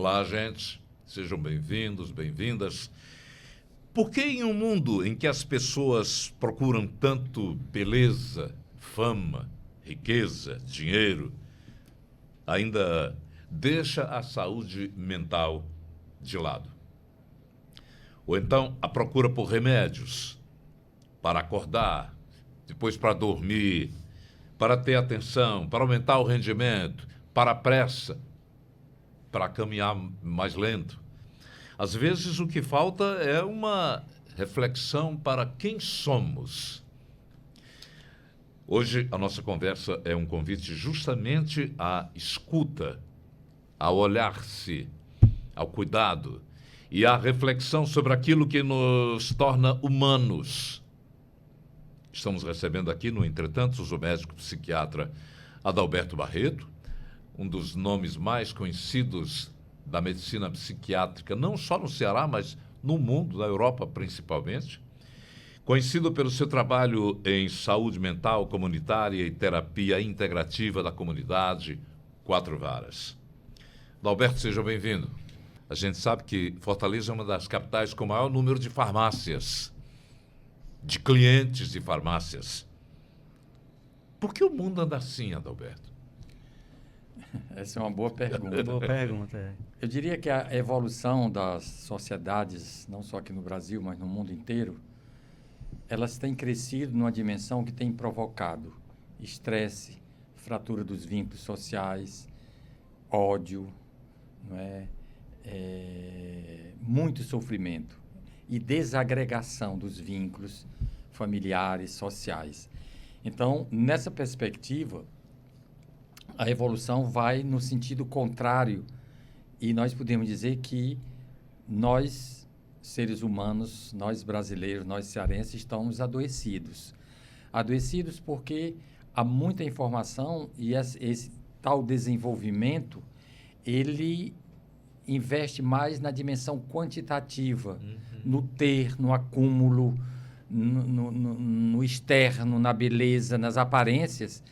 Olá, gente. Sejam bem-vindos, bem-vindas. Por que em um mundo em que as pessoas procuram tanto beleza, fama, riqueza, dinheiro, ainda deixa a saúde mental de lado? Ou então a procura por remédios para acordar, depois para dormir, para ter atenção, para aumentar o rendimento, para a pressa, para caminhar mais lento. Às vezes o que falta é uma reflexão para quem somos. Hoje a nossa conversa é um convite justamente à escuta, ao olhar-se, ao cuidado e à reflexão sobre aquilo que nos torna humanos. Estamos recebendo aqui, no Entretanto, o médico psiquiatra Adalberto Barreto, um dos nomes mais conhecidos da medicina psiquiátrica, não só no Ceará, mas no mundo, na Europa principalmente. Conhecido pelo seu trabalho em saúde mental comunitária e terapia integrativa da comunidade Quatro Varas. Adalberto, seja bem-vindo. A gente sabe que Fortaleza é uma das capitais com maior número de farmácias, de clientes de farmácias. Por que o mundo anda assim, Adalberto? Essa é uma boa pergunta. Boa pergunta, é. Eu diria que a evolução das sociedades, não só aqui no Brasil, mas no mundo inteiro, elas têm crescido numa dimensão que tem provocado estresse, fratura dos vínculos sociais, ódio, não é? Muito sofrimento e desagregação dos vínculos familiares, sociais. Então, nessa perspectiva, a evolução vai no sentido contrário e nós podemos dizer que nós, seres humanos, nós brasileiros, nós cearenses, estamos adoecidos. Adoecidos porque há muita informação e esse tal desenvolvimento, ele investe mais na dimensão quantitativa, no ter, no acúmulo, no externo, na beleza, nas aparências.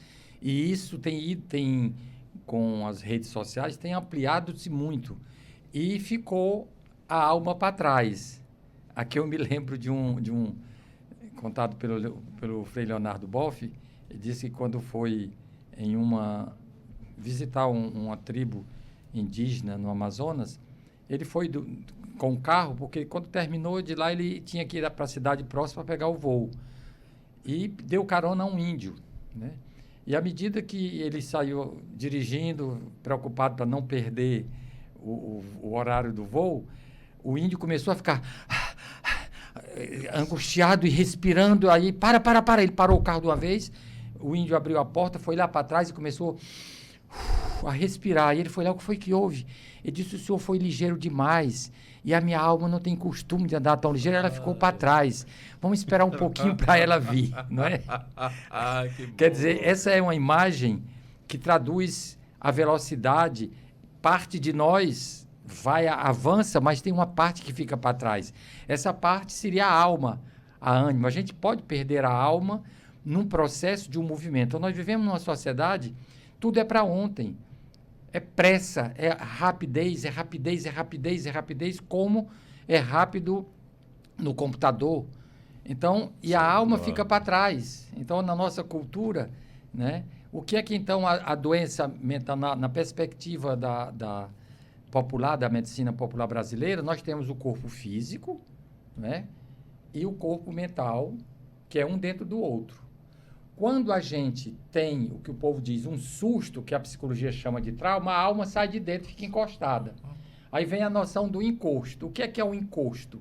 E isso com as redes sociais, tem ampliado-se muito. E ficou a alma para trás. Aqui eu me lembro de um contado pelo Frei Leonardo Boff. Ele disse que quando foi visitar uma tribo indígena no Amazonas, ele foi com o carro, porque quando terminou de lá, ele tinha que ir para a cidade próxima para pegar o voo. E deu carona a um índio, né? E à medida que ele saiu dirigindo, preocupado para não perder o horário do voo, o índio começou a ficar angustiado e respirando. Aí, para. Ele parou o carro de uma vez, o índio abriu a porta, foi lá para trás e começou a respirar. E ele foi lá, o que foi que houve? Ele disse, o senhor foi ligeiro demais e a minha alma não tem costume de andar tão ligeiro, ela ficou para trás. Vamos esperar um pouquinho para ela vir, não é? Quer dizer, essa é uma imagem que traduz a velocidade. Parte de nós avança, mas tem uma parte que fica para trás. Essa parte seria a alma, a ânima. A gente pode perder a alma num processo de um movimento. Então, nós vivemos numa sociedade, tudo é para ontem. É pressa, é rapidez, como é rápido no computador. Então, e a alma fica para trás. Então, na nossa cultura, né, o que é que então a doença mental, na perspectiva da medicina popular brasileira, nós temos o corpo físico, né, e o corpo mental, que é um dentro do outro. Quando a gente tem o que o povo diz, um susto, que a psicologia chama de trauma, a alma sai de dentro e fica encostada. Aí vem a noção do encosto. O que é o encosto?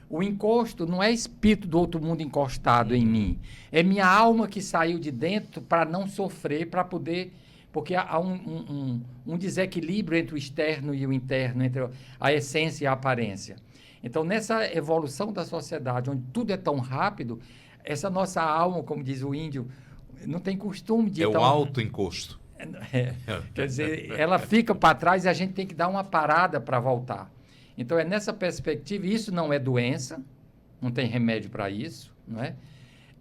O encosto não é espírito do outro mundo encostado em mim. É minha alma que saiu de dentro para não sofrer, para poder... Porque há um desequilíbrio entre o externo e o interno, entre a essência e a aparência. Então, nessa evolução da sociedade, onde tudo é tão rápido, essa nossa alma, como diz o índio, não tem costume de... É o autoencosto. Quer dizer, ela fica para trás e a gente tem que dar uma parada para voltar. Então, é nessa perspectiva, isso não é doença, não tem remédio para isso, não é?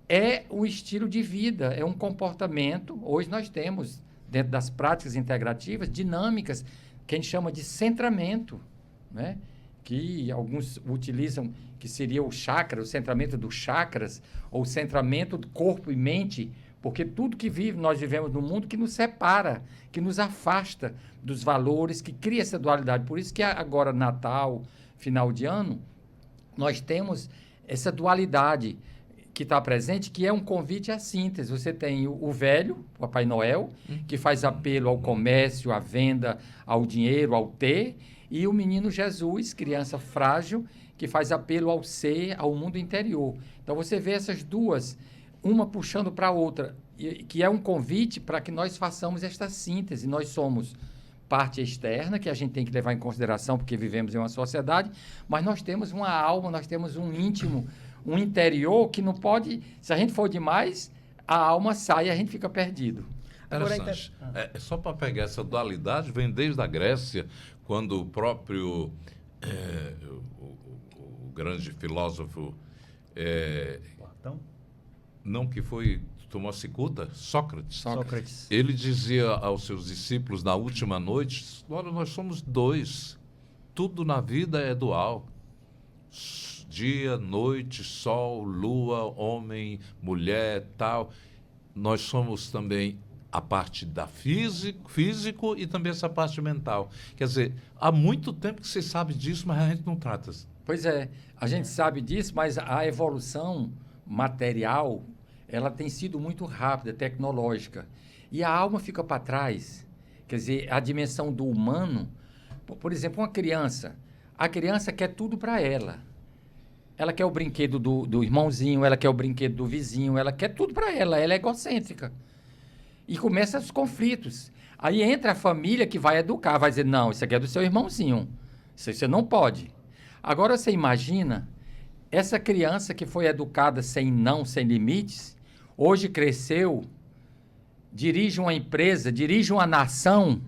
É um estilo de vida, é um comportamento. Hoje nós temos, dentro das práticas integrativas, dinâmicas que a gente chama de centramento, né? Que alguns utilizam, que seria o chakra, o centramento dos chakras, ou o centramento do corpo e mente, porque tudo que nós vivemos no mundo que nos separa, que nos afasta dos valores, que cria essa dualidade. Por isso que agora, Natal, final de ano, nós temos essa dualidade que está presente, que é um convite à síntese. Você tem o velho, o Papai Noel, que faz apelo ao comércio, à venda, ao dinheiro, ao ter, e o menino Jesus, criança frágil, que faz apelo ao ser, ao mundo interior. Então você vê essas duas, uma puxando para a outra, que é um convite para que nós façamos esta síntese. Nós somos parte externa, que a gente tem que levar em consideração, porque vivemos em uma sociedade, mas nós temos uma alma, nós temos um íntimo, um interior que não pode, se a gente for demais, a alma sai e a gente fica perdido. Interessante. Só para pegar essa dualidade, vem desde a Grécia, quando o próprio o grande filósofo Platão? não que foi tomou a cicuta, Sócrates. Ele dizia aos seus discípulos na última noite: olha, nós somos dois, tudo na vida é dual. Dia, noite, sol, lua, homem, mulher, tal. Nós somos também a parte da físico e também essa parte mental. Quer dizer, há muito tempo que você sabe disso, mas a gente não trata. Pois é, a gente sabe disso, mas a evolução material, ela tem sido muito rápida, tecnológica. E a alma fica para trás. Quer dizer, a dimensão do humano, por exemplo, uma criança. A criança quer tudo para ela. Ela quer o brinquedo do irmãozinho, ela quer o brinquedo do vizinho, ela quer tudo para ela é egocêntrica. E começam os conflitos. Aí entra a família que vai educar, vai dizer, não, isso aqui é do seu irmãozinho, isso você não pode. Agora você imagina, essa criança que foi educada sem limites, hoje cresceu, dirige uma empresa, dirige uma nação,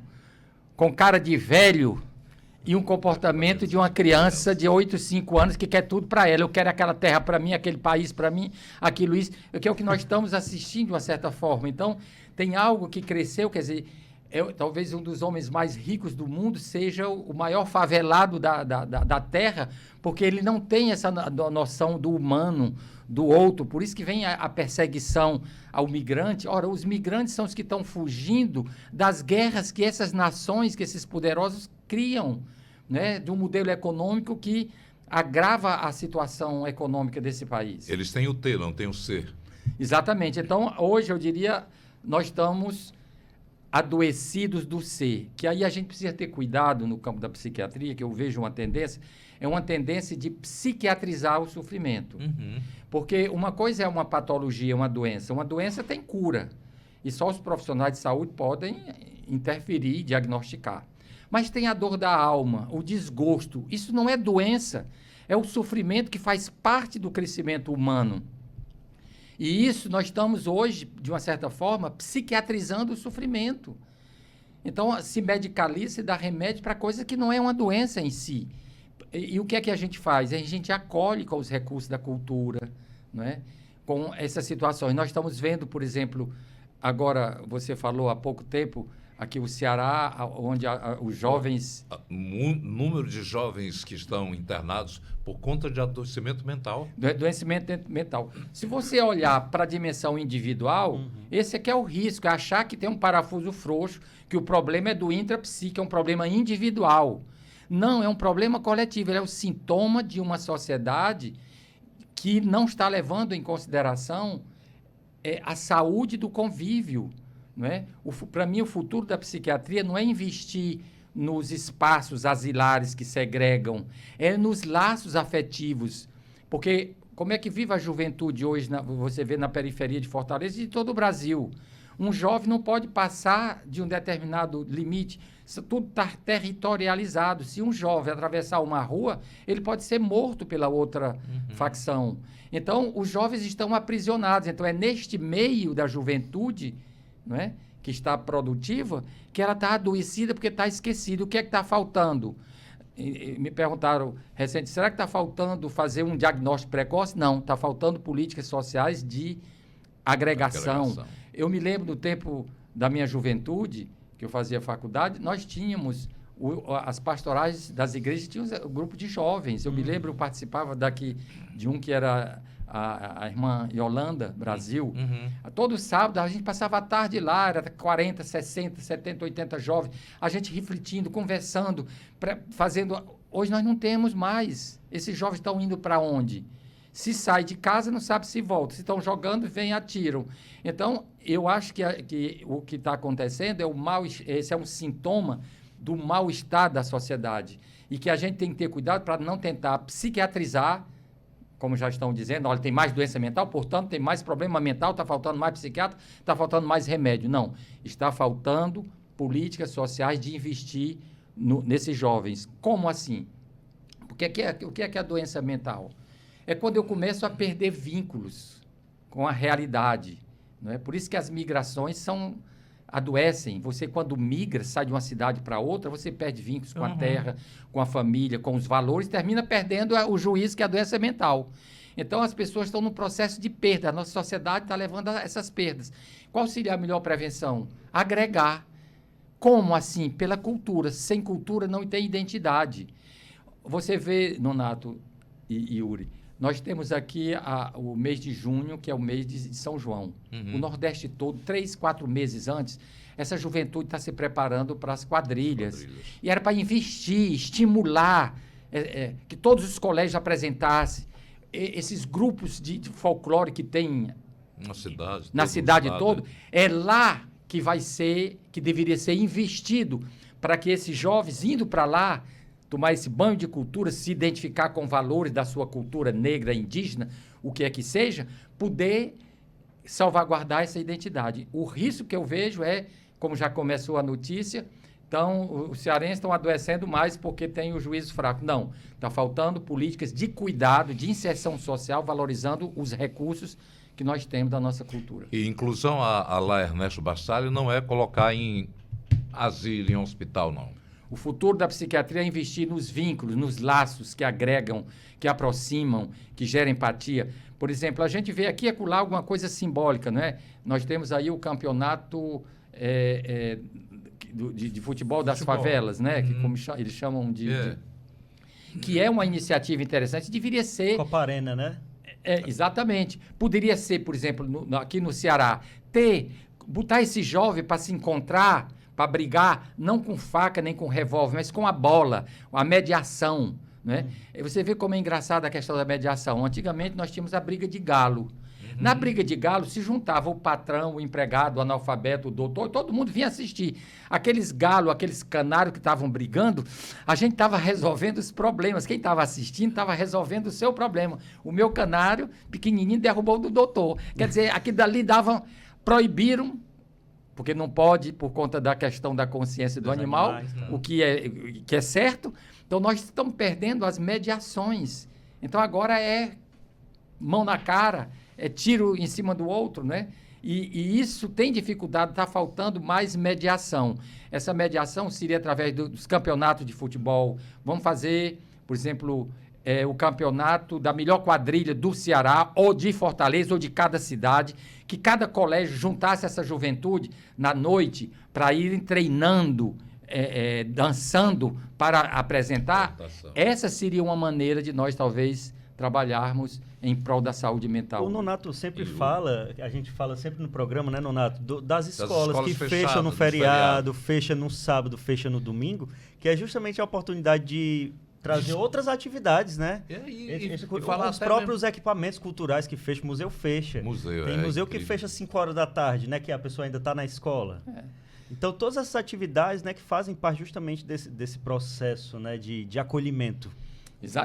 com cara de velho, e um comportamento de uma criança de 8, 5 anos que quer tudo para ela. Eu quero aquela terra para mim, aquele país para mim, aquilo, isso. Que é o que nós estamos assistindo de uma certa forma. Então, tem algo que cresceu, quer dizer, talvez um dos homens mais ricos do mundo seja o maior favelado da terra, porque ele não tem essa noção do humano, do outro. Por isso que vem a perseguição ao migrante. Ora, os migrantes são os que estão fugindo das guerras que essas nações, que esses poderosos criam, né, de um modelo econômico que agrava a situação econômica desse país. Eles têm o ter, não têm o ser. Exatamente. Então, hoje, eu diria, nós estamos adoecidos do ser, que aí a gente precisa ter cuidado no campo da psiquiatria, que eu vejo uma tendência, é uma tendência de psiquiatrizar o sofrimento. Uhum. Porque uma coisa é uma patologia, uma doença tem cura, e só os profissionais de saúde podem interferir e diagnosticar. Mas tem a dor da alma, o desgosto. Isso não é doença, é o sofrimento que faz parte do crescimento humano. E isso nós estamos hoje, de uma certa forma, psiquiatrizando o sofrimento. Então, se medicaliza e dá remédio para coisa que não é uma doença em si. E o que é que a gente faz? A gente acolhe com os recursos da cultura, não é? Com essas situações. Nós estamos vendo, por exemplo, agora você falou há pouco tempo, aqui o Ceará, onde os jovens... Número de jovens que estão internados por conta de adoecimento mental. Adoecimento mental. Se você olhar para a dimensão individual, esse aqui é o risco, é achar que tem um parafuso frouxo, que o problema é do intrapsíquico, é um problema individual. Não, é um problema coletivo, ele é o sintoma de uma sociedade que não está levando em consideração a saúde do convívio. Para mim, o futuro da psiquiatria não é investir nos espaços asilares que segregam, é nos laços afetivos. Porque como é que vive a juventude hoje, você vê na periferia de Fortaleza e de todo o Brasil? Um jovem não pode passar de um determinado limite, tudo está territorializado. Se um jovem atravessar uma rua, ele pode ser morto pela outra facção. Então, os jovens estão aprisionados. Então, é neste meio da juventude, não é, que está produtiva, que ela está adoecida porque está esquecida. O que é que está faltando? Me perguntaram recente, será que está faltando fazer um diagnóstico precoce? Não, está faltando políticas sociais de agregação. Eu me lembro do tempo da minha juventude, que eu fazia faculdade, nós tínhamos as pastorais das igrejas tinham um grupo de jovens. Eu me lembro, eu participava de um que era a irmã Yolanda, Brasil. Todo sábado a gente passava a tarde lá, era 40, 60, 70, 80 jovens, a gente refletindo, conversando, fazendo... Hoje nós não temos mais. Esses jovens estão indo para onde? Se sai de casa, não sabe se volta. Se estão jogando, vem e atiram. Então, eu acho que o que está acontecendo esse é um sintoma do mal-estar da sociedade. E que a gente tem que ter cuidado para não tentar psiquiatrizar, como já estão dizendo, olha, tem mais doença mental, portanto, tem mais problema mental, está faltando mais psiquiatra, está faltando mais remédio. Não, está faltando políticas sociais de investir nesses jovens. Como assim? O que é a doença mental? É quando eu começo a perder vínculos com a realidade. Não é? Por isso que as migrações adoecem. Você, quando migra, sai de uma cidade para outra, você perde vínculos com a terra, com a família, com os valores, termina perdendo o juízo, que é a doença mental. Então, as pessoas estão num processo de perda. A nossa sociedade está levando a essas perdas. Qual seria a melhor prevenção? Agregar. Como assim? Pela cultura. Sem cultura não tem identidade. Você vê, Nonato e Yuri, nós temos aqui o mês de junho, que é o mês de São João. O Nordeste todo, 3, 4 meses antes, essa juventude está se preparando para as quadrilhas. E era para investir, estimular, que todos os colégios apresentassem. Esses grupos de folclore que tem na cidade toda, é lá que deveria ser investido para que esses jovens, indo para lá, tomar esse banho de cultura, se identificar com valores da sua cultura negra, indígena, o que é que seja, poder salvaguardar essa identidade. O risco que eu vejo é, como já começou a notícia, então os cearenses estão adoecendo mais porque tem o juízo fraco. Não, está faltando políticas de cuidado, de inserção social, valorizando os recursos que nós temos da nossa cultura. E inclusão a lá Ernesto Bassalho não é colocar em asilo, em hospital, não. O futuro da psiquiatria é investir nos vínculos, nos laços que agregam, que aproximam, que geram empatia. Por exemplo, a gente vê aqui e acolá alguma coisa simbólica, não é? Nós temos aí o campeonato de futebol das favelas, né? Que como eles chamam que é uma iniciativa interessante, deveria ser... Copa Arena, né? Exatamente. Poderia ser, por exemplo, aqui no Ceará, botar esse jovem para se encontrar, para brigar, não com faca nem com revólver, mas com a bola, a mediação. Né? Você vê como é engraçada a questão da mediação. Antigamente nós tínhamos a briga de galo. Na briga de galo se juntava o patrão, o empregado, o analfabeto, o doutor, todo mundo vinha assistir. Aqueles galos, aqueles canários que estavam brigando, a gente estava resolvendo os problemas. Quem estava assistindo estava resolvendo o seu problema. O meu canário, pequenininho, derrubou o do doutor. Quer dizer, aquilo dali proibiram, porque não pode, por conta da questão da consciência do animal, o que é certo. Então, nós estamos perdendo as mediações. Então, agora é mão na cara, é tiro em cima do outro, né? E isso tem dificuldade, está faltando mais mediação. Essa mediação seria através dos campeonatos de futebol. Vamos fazer, por exemplo, o campeonato da melhor quadrilha do Ceará, ou de Fortaleza, ou de cada cidade, que cada colégio juntasse essa juventude na noite para irem treinando, dançando para apresentar. Essa seria uma maneira de nós, talvez, trabalharmos em prol da saúde mental. O Nonato sempre fala, a gente fala sempre no programa, né, Nonato, das escolas que fecham no feriado, fecham no sábado, fecham no domingo, que é justamente a oportunidade de trazer outras atividades, né? Os próprios equipamentos culturais que fecham, museu fecha. Tem museu que fecha às 5 horas da tarde, né, que a pessoa ainda está na escola. Então, todas essas atividades, né, que fazem parte justamente desse processo, né, de acolhimento.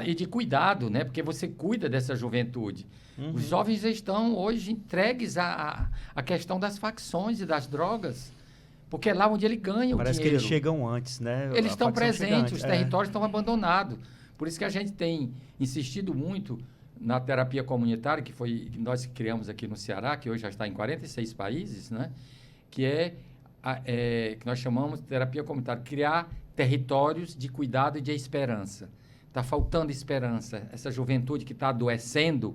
E de cuidado, né? Porque você cuida dessa juventude. Os jovens estão hoje entregues à questão das facções e das drogas, porque é lá onde ele ganha o dinheiro. Parece que eles chegam antes, né? Eles estão presentes, os territórios estão abandonados. Por isso que a gente tem insistido muito na terapia comunitária, que nós criamos aqui no Ceará, que hoje já está em 46 países, né? Que que nós chamamos de terapia comunitária, criar territórios de cuidado e de esperança. Está faltando esperança. Essa juventude que está adoecendo,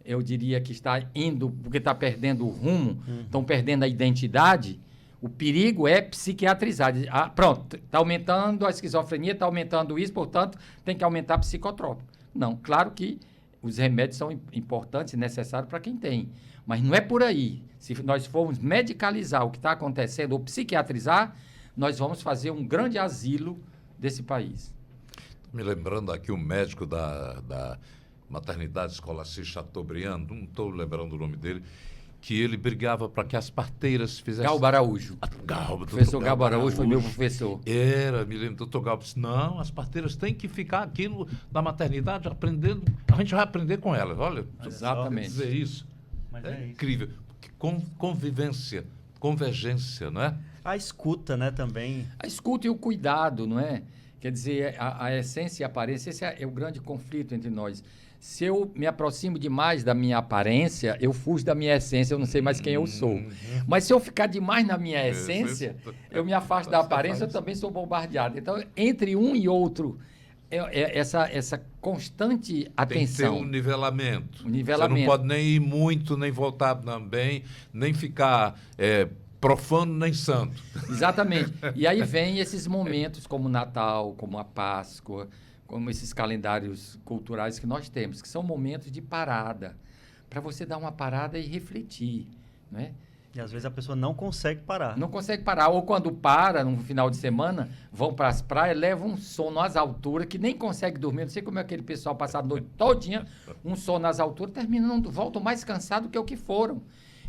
eu diria que está indo, porque está perdendo o rumo, estão perdendo a identidade. O perigo é psiquiatrizar. Pronto, está aumentando a esquizofrenia, está aumentando isso, portanto, tem que aumentar psicotrópico. Não, claro que os remédios são importantes e necessários para quem tem, mas não é por aí. Se nós formos medicalizar o que está acontecendo ou psiquiatrizar, nós vamos fazer um grande asilo desse país. Me lembrando aqui o médico da maternidade escolar Chateaubriand, não estou lembrando o nome dele, que ele brigava para que as parteiras fizessem... Galba Araújo. Professor Galba Araújo foi meu professor. Me lembro, doutor Galba disse, não, as parteiras têm que ficar aqui na maternidade aprendendo, a gente vai aprender com elas, olha. Exatamente. Dizer isso. Mas é isso. Incrível. Convivência, convergência, não é? A escuta, né, também. A escuta e o cuidado, não é? Quer dizer, a essência e a aparência, esse é o grande conflito entre nós. Se eu me aproximo demais da minha aparência, eu fujo da minha essência, eu não sei mais quem eu sou. Mas se eu ficar demais na minha essência, eu me afasto da aparência, eu também sou bombardeado. Então, entre um e outro, essa constante atenção. Tem que ter um nivelamento. Um nivelamento. Você não pode nem ir muito, nem voltar também, nem ficar profano, nem santo. Exatamente. E aí vem esses momentos como o Natal, como a Páscoa, como esses calendários culturais que nós temos, que são momentos de parada, para você dar uma parada e refletir, né? E às vezes a pessoa não consegue parar. Não consegue parar. Ou quando para, no final de semana, vão para as praias, levam um sono às alturas, que nem consegue dormir. Não sei como é aquele pessoal passar a noite todinha, um sono às alturas, terminando, voltam mais cansados que o que foram.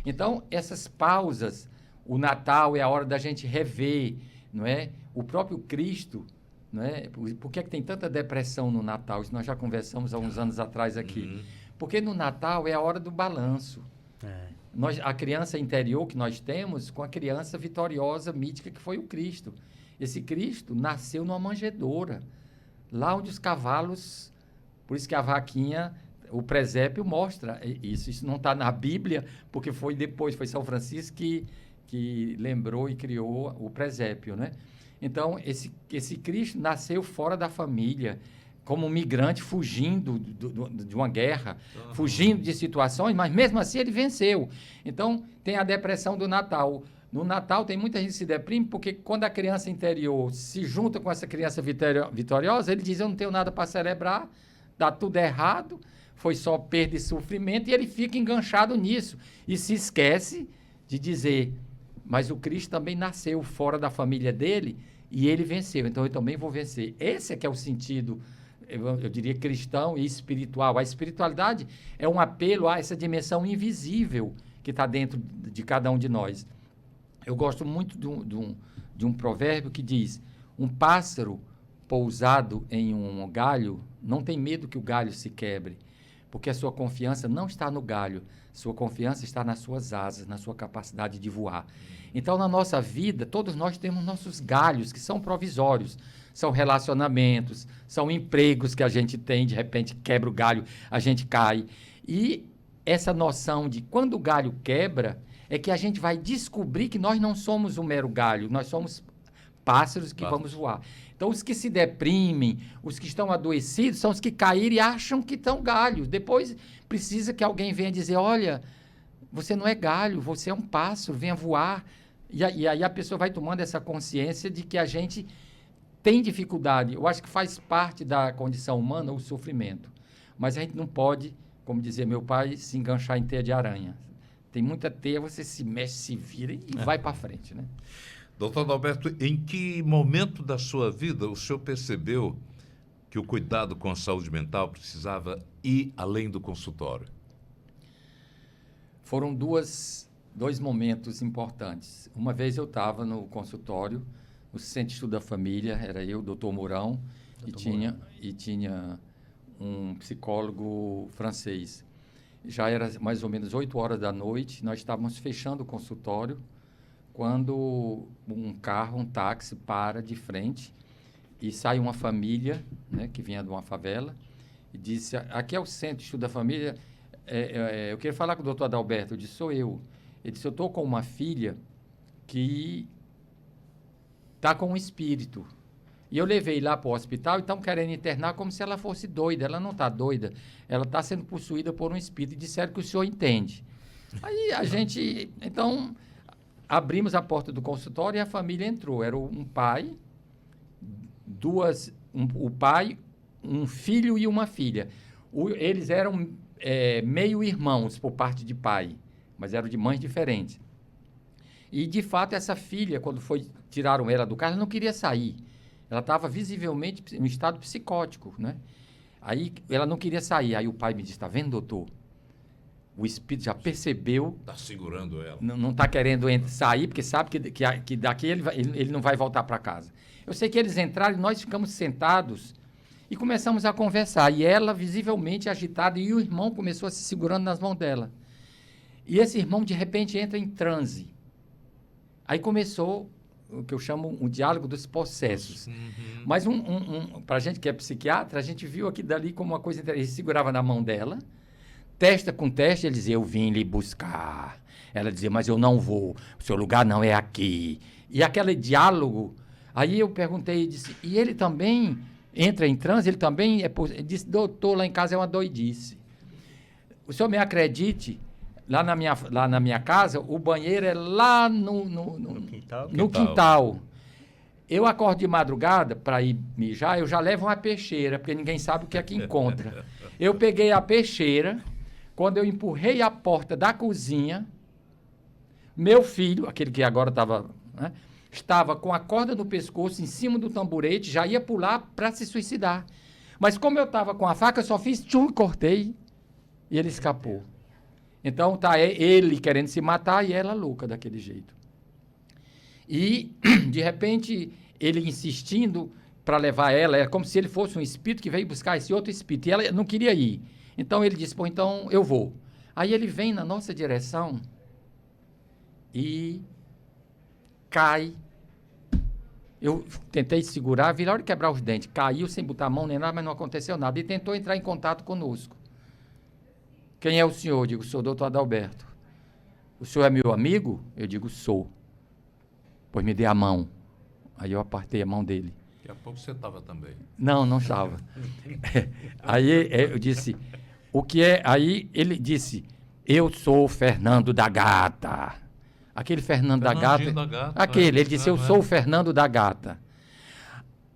Então, essas pausas, o Natal é a hora da gente rever, não é? O próprio Cristo... Não é? Por que é que tem tanta depressão no Natal? Isso nós já conversamos há uns anos atrás aqui. Porque no Natal é a hora do balanço. A criança interior que nós temos com a criança vitoriosa, mítica, que foi o Cristo. Esse Cristo nasceu numa manjedoura, lá onde os cavalos... Por isso que a vaquinha, o presépio mostra isso. Isso não está na Bíblia, porque foi depois, foi São Francisco que lembrou e criou o presépio, né? Então, esse Cristo nasceu fora da família, como um migrante fugindo de uma guerra, fugindo de situações, mas mesmo assim ele venceu. Então, tem a depressão do Natal. No Natal, tem muita gente que se deprime, porque quando a criança interior se junta com essa criança vitoriosa, ele diz, eu não tenho nada para celebrar, dá tudo errado, foi só perda e sofrimento, e ele fica enganchado nisso. E se esquece de dizer, mas o Cristo também nasceu fora da família dele, e ele venceu, então eu também vou vencer. Esse é que é o sentido, eu diria, cristão e espiritual. A espiritualidade é um apelo a essa dimensão invisível que está dentro de cada um de nós. Eu gosto muito de um provérbio que diz, um pássaro pousado em um galho não tem medo que o galho se quebre, porque a sua confiança não está no galho, sua confiança está nas suas asas, na sua capacidade de voar. Então, na nossa vida, todos nós temos nossos galhos, que são provisórios. São relacionamentos, são empregos que a gente tem, de repente quebra o galho, a gente cai. E essa noção de quando o galho quebra, é que a gente vai descobrir que nós não somos um mero galho, nós somos pássaros que vamos voar. Então, os que se deprimem, os que estão adoecidos, são os que caíram e acham que estão galhos. Depois, precisa que alguém venha dizer, olha, você não é galho, você é um pássaro, venha voar. E aí a pessoa vai tomando essa consciência de que a gente tem dificuldade. Eu acho que faz parte da condição humana o sofrimento. Mas a gente não pode, como dizia meu pai, se enganchar em teia de aranha. Tem muita teia, você se mexe, se vira e vai para frente, né? Doutor Adalberto, em que momento da sua vida o senhor percebeu que o cuidado com a saúde mental precisava ir além do consultório? Foram dois momentos importantes. Uma vez eu estava no consultório, no Centro de Estudo da Família, era eu, doutor Mourão, e tinha um psicólogo francês. Já era mais ou menos 8 horas da noite, nós estávamos fechando o consultório, quando um carro, um táxi, para de frente e sai uma família, né, que vinha de uma favela, e disse, aqui é o Centro de Estudo da Família, eu queria falar com o doutor Adalberto. Eu disse, sou eu. Ele disse, eu estou com uma filha que está com um espírito. E eu levei lá para o hospital e estão querendo internar como se ela fosse doida. Ela não está doida, ela está sendo possuída por um espírito. E disseram que o senhor entende. Aí a gente, então... abrimos a porta do consultório e a família entrou. Era um pai, o pai, um filho e uma filha. Eles eram meio-irmãos por parte de pai, mas eram de mães diferentes. E, de fato, essa filha, quando tiraram ela do carro, ela não queria sair. Ela estava visivelmente em um estado psicótico, né? Aí ela não queria sair. Aí o pai me disse, está vendo, doutor? O espírito já percebeu. Está segurando ela. Não está querendo sair, porque sabe que daqui ele não vai voltar para casa. Eu sei que eles entraram e nós ficamos sentados e começamos a conversar. E ela, visivelmente agitada, e o irmão começou a se segurando nas mãos dela. E esse irmão, de repente, entra em transe. Aí começou o que eu chamo um diálogo dos possessos. Uhum. Mas para a gente que é psiquiatra, a gente viu aqui dali como uma coisa interessante. Ele segurava na mão dela, testa com testa, ele dizia, eu vim lhe buscar. Ela dizia, mas eu não vou, o seu lugar não é aqui. E aquele diálogo, aí eu perguntei, disse, e ele também entra em transe? Ele também ele disse, doutor, lá em casa é uma doidice. O senhor me acredite, lá na minha casa, o banheiro é lá no quintal. Eu acordo de madrugada para ir mijar, eu já levo uma peixeira, porque ninguém sabe o que é que encontra. Eu peguei a peixeira, quando eu empurrei a porta da cozinha, meu filho, aquele que agora estava com a corda no pescoço, em cima do tamborete, já ia pular para se suicidar. Mas como eu estava com a faca, eu só fiz tchum e cortei, e ele escapou. Então, tá ele querendo se matar e ela louca daquele jeito. E, de repente, ele insistindo para levar ela, era como se ele fosse um espírito que veio buscar esse outro espírito. E ela não queria ir. Então, ele disse, então eu vou. Aí ele vem na nossa direção e cai. Eu tentei segurar, vi a hora de quebrar os dentes. Caiu sem botar a mão nem nada, mas não aconteceu nada. E tentou entrar em contato conosco. Quem é o senhor? Eu digo, sou o doutor Adalberto. O senhor é meu amigo? Eu digo, sou. Pois me dê a mão. Aí eu apertei a mão dele. Daqui a pouco você estava também. Não estava. Aí eu disse, o que é? Aí ele disse, eu sou o Fernando da Gata. Aquele Fernando da Gata. Ele disse, eu sou o Fernando da Gata.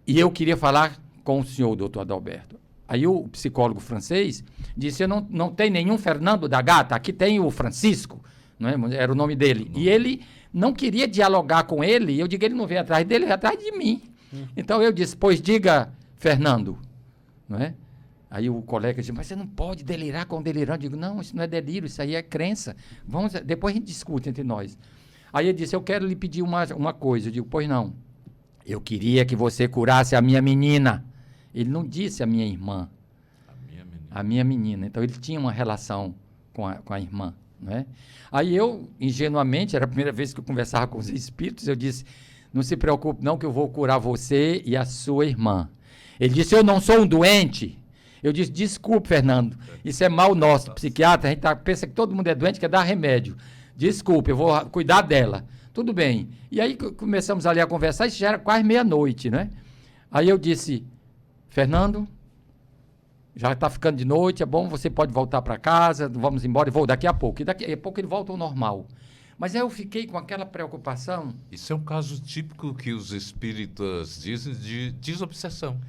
E eu queria falar com o senhor, doutor Adalberto. Aí o psicólogo francês disse, eu não tem nenhum Fernando da Gata, aqui tem o Francisco, não é? Era o nome dele. E ele não queria dialogar com ele, e eu digo, ele não veio atrás dele, veio atrás de mim. Então eu disse, pois diga, Fernando, não é? Aí o colega disse, mas você não pode delirar com o delirante. Eu digo, não, isso não é delírio, isso aí é crença. Depois a gente discute entre nós. Aí ele disse, eu quero lhe pedir uma coisa. Eu digo, pois não. Eu queria que você curasse a minha menina. Ele não disse a minha irmã. A minha menina. Então, ele tinha uma relação com a irmã. Não é? Aí eu, ingenuamente, era a primeira vez que eu conversava com os espíritos, eu disse, não se preocupe não que eu vou curar você e a sua irmã. Ele disse, eu não sou um doente. Eu disse, desculpe, Fernando, isso é mal nosso, psiquiatra, a gente pensa que todo mundo é doente, quer dar remédio. Desculpe, eu vou cuidar dela. Tudo bem. E aí começamos ali a conversar, isso já era quase meia-noite, né? Aí eu disse, Fernando, já está ficando de noite, é bom, você pode voltar para casa, vamos embora, e vou daqui a pouco. E daqui a pouco ele volta ao normal. Mas aí eu fiquei com aquela preocupação. Isso é um caso típico que os espíritas dizem de desobsessão.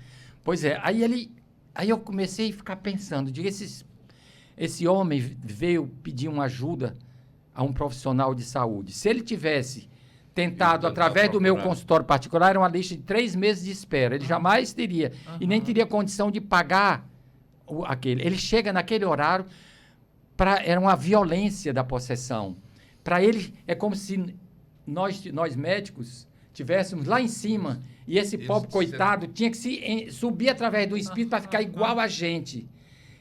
Pois é, aí eu comecei a ficar pensando, digo, esse homem veio pedir uma ajuda a um profissional de saúde. Se ele tivesse tentado, através do meu consultório particular, era uma lista de 3 meses de espera. Ele jamais teria, e nem teria condição de pagar aquele. Ele chega naquele horário, era uma violência da possessão. Para ele, é como se nós médicos tivéssemos lá em cima, e esse pobre coitado tinha que subir através do espírito para ficar igual a gente.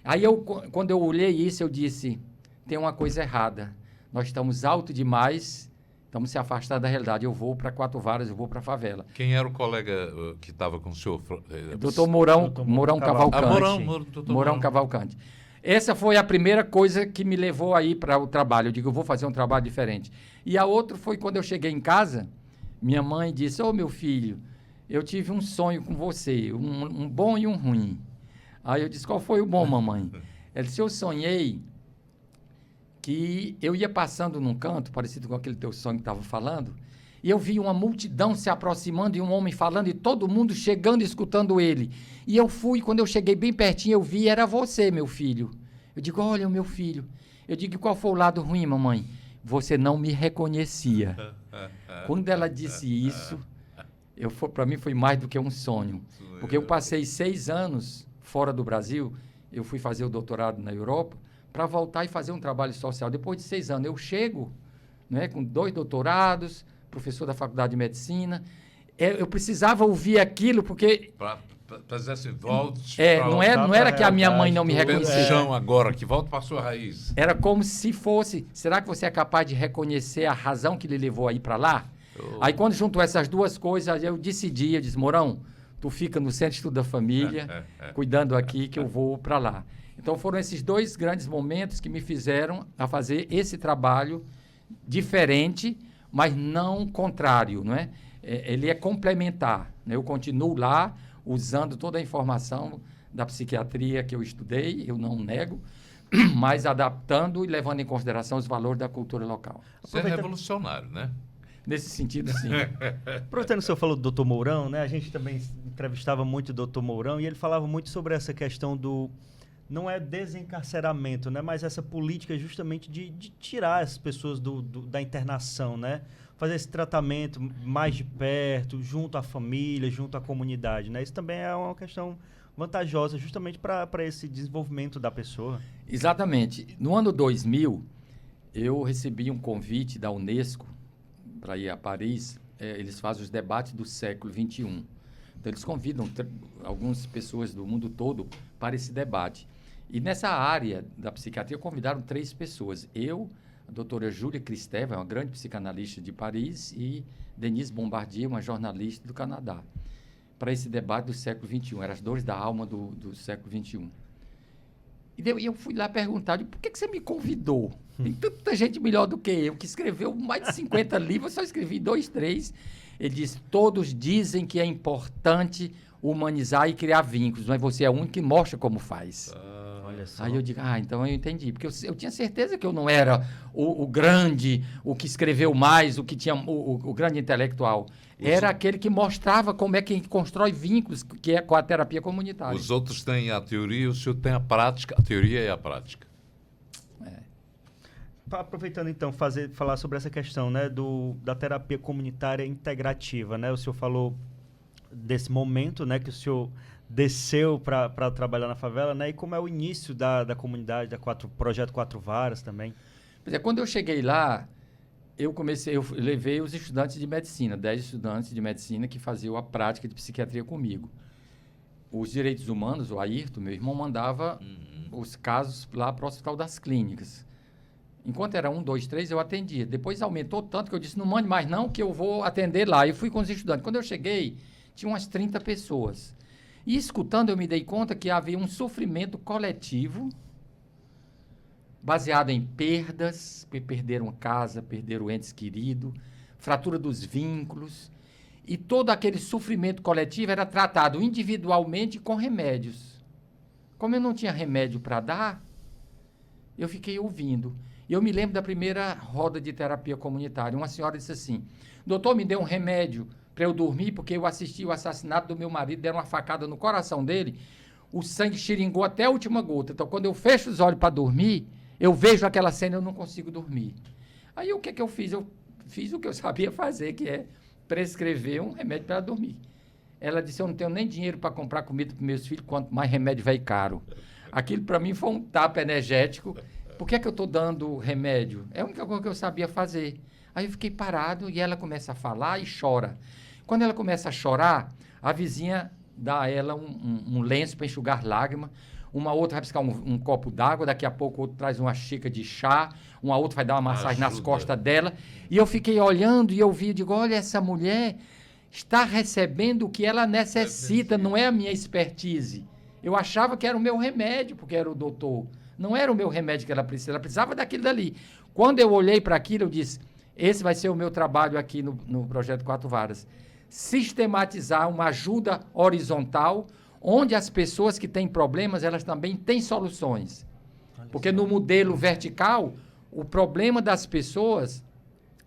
Aí, quando eu olhei isso, eu disse, tem uma coisa errada. Nós estamos alto demais, estamos se afastando da realidade. Eu vou para Quatro Varas, eu vou para a favela. Quem era o colega que estava com o senhor? Doutor Mourão Cavalcante. Mourão Cavalcante. Essa foi a primeira coisa que me levou aí para o trabalho. Eu digo, eu vou fazer um trabalho diferente. E a outra foi quando eu cheguei em casa, minha mãe disse, meu filho, eu tive um sonho com você, um bom e um ruim. Aí eu disse, qual foi o bom, mamãe? Ela disse, eu sonhei que eu ia passando num canto, parecido com aquele teu sonho que estava falando, e eu vi uma multidão se aproximando e um homem falando e todo mundo chegando e escutando ele. E eu fui, quando eu cheguei bem pertinho, eu vi, era você, meu filho. Eu digo, olha o meu filho. Eu digo, qual foi o lado ruim, mamãe? Você não me reconhecia. Quando ela disse isso, para mim foi mais do que um sonho. Porque eu passei 6 anos fora do Brasil, eu fui fazer o doutorado na Europa, para voltar e fazer um trabalho social. Depois de 6 anos, eu chego, né, com 2 doutorados, professor da Faculdade de Medicina. Eu precisava ouvir aquilo, porque... Para dizer assim, volte não era que a minha mãe não me reconhecia. Chão agora, que volte para a sua raiz. Era como se fosse, será que você é capaz de reconhecer a razão que lhe levou a ir para lá? Aí quando juntou essas duas coisas, eu disse, Mourão, tu fica no Centro de Estudo da Família, cuidando aqui que eu vou para lá. Então foram esses 2 grandes momentos que me fizeram a fazer esse trabalho diferente, mas não contrário, não é? Ele é complementar, né? Eu continuo lá usando toda a informação da psiquiatria que eu estudei, eu não nego, mas adaptando e levando em consideração os valores da cultura local. Você é revolucionário, né? Nesse sentido, sim. Aproveitando que o senhor falou do Dr. Mourão, né? A gente também entrevistava muito o Dr. Mourão e ele falava muito sobre essa questão do... Não é desencarceramento, né? Mas essa política justamente de tirar as pessoas da internação, né? Fazer esse tratamento mais de perto, junto à família, junto à comunidade, né? Isso também é uma questão vantajosa justamente para esse desenvolvimento da pessoa. Exatamente. No ano 2000, eu recebi um convite da Unesco para ir a Paris. Eles fazem os debates do século XXI. Então, eles convidam algumas pessoas do mundo todo para esse debate. E nessa área da psiquiatria, convidaram 3 pessoas. Eu, a doutora Júlia Kristeva, uma grande psicanalista de Paris, e Denise Bombardier, uma jornalista do Canadá, para esse debate do século XXI. Eram as dores da alma do século XXI. E eu fui lá perguntar, por que você me convidou? Tem tanta gente melhor do que eu, que escreveu mais de 50 livros, eu só escrevi 2, 3. Ele disse, todos dizem que é importante humanizar e criar vínculos, mas você é o único que mostra como faz. Olha só. Aí eu digo, então eu entendi. Porque eu tinha certeza que eu não era o grande, o que escreveu mais, o que tinha o grande intelectual. Era aquele que mostrava como é que constrói vínculos, que é com a terapia comunitária. Os outros têm a teoria, o senhor tem a prática, a teoria e a prática. Aproveitando então, falar sobre essa questão, né, da terapia comunitária integrativa, né? O senhor falou desse momento, né, que o senhor desceu para trabalhar na favela, né? E como é o início da comunidade, projeto 4 Varas também? Pois é, quando eu cheguei lá, eu levei os estudantes de medicina, 10 estudantes de medicina que faziam a prática de psiquiatria comigo. Os direitos humanos, o Ayrton, meu irmão, mandava os casos lá para o Hospital das Clínicas. Enquanto era 1, 2, 3, eu atendia. Depois aumentou tanto que eu disse, não mande mais não, que eu vou atender lá. Eu fui com os estudantes. Quando eu cheguei, tinha umas 30 pessoas. E escutando, eu me dei conta que havia um sofrimento coletivo baseado em perdas, perderam casa, perderam entes queridos, fratura dos vínculos. E todo aquele sofrimento coletivo era tratado individualmente com remédios. Como eu não tinha remédio para dar, eu fiquei ouvindo. E eu me lembro da primeira roda de terapia comunitária. Uma senhora disse assim, doutor, me dê um remédio para eu dormir, porque eu assisti o assassinato do meu marido, deram uma facada no coração dele, o sangue xiringou até a última gota. Então, quando eu fecho os olhos para dormir, eu vejo aquela cena e eu não consigo dormir. Aí, o que eu fiz? Eu fiz o que eu sabia fazer, que é prescrever um remédio para ela dormir. Ela disse, eu não tenho nem dinheiro para comprar comida para meus filhos, quanto mais remédio vai caro. Aquilo, para mim, foi um tapa energético. Por que eu estou dando remédio? É a única coisa que eu sabia fazer. Aí eu fiquei parado e ela começa a falar e chora. Quando ela começa a chorar, a vizinha dá a ela um lenço para enxugar lágrimas, uma outra vai buscar um copo d'água, daqui a pouco outro traz uma xícara de chá, uma outra vai dar uma massagem nas costas dela. E eu fiquei olhando e eu vi, digo, olha, essa mulher está recebendo o que ela necessita, não é a minha expertise. Eu achava que era o meu remédio, porque era o doutor. Não era o meu remédio que ela precisava daquilo dali. Quando eu olhei para aquilo, eu disse, esse vai ser o meu trabalho aqui no Projeto 4 Varas. Sistematizar uma ajuda horizontal, onde as pessoas que têm problemas, elas também têm soluções. Porque no modelo vertical, o problema das pessoas,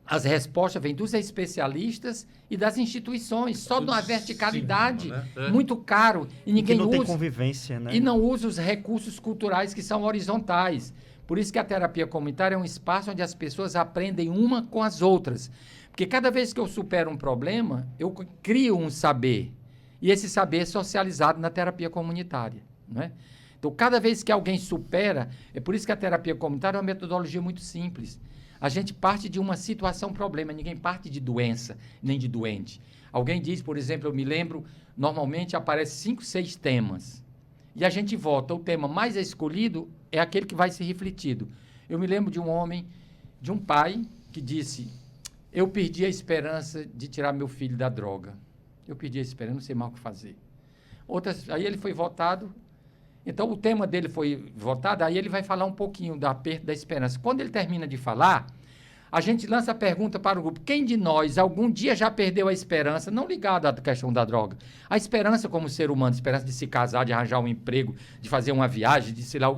as respostas vêm dos especialistas e das instituições, só numa verticalidade, muito caro, e ninguém não usa. Tem convivência, né? E não usa os recursos culturais que são horizontais. Por isso que a terapia comunitária é um espaço onde as pessoas aprendem uma com as outras. Porque cada vez que eu supero um problema, eu crio um saber. E esse saber é socializado na terapia comunitária, não é? Então, cada vez que alguém supera, é por isso que a terapia comunitária é uma metodologia muito simples. A gente parte de uma situação, problema, ninguém parte de doença, nem de doente. Alguém diz, por exemplo, eu me lembro, normalmente aparece 5, 6 temas. E a gente vota, o tema mais escolhido é aquele que vai ser refletido. Eu me lembro de um homem, de um pai, que disse, eu perdi a esperança de tirar meu filho da droga. Eu perdi a esperança, não sei mais o que fazer. Aí ele foi votado. Então, o tema dele foi votado, aí ele vai falar um pouquinho da perda da esperança. Quando ele termina de falar, a gente lança a pergunta para o grupo, quem de nós algum dia já perdeu a esperança, não ligado à questão da droga, a esperança como ser humano, a esperança de se casar, de arranjar um emprego, de fazer uma viagem, de sei lá,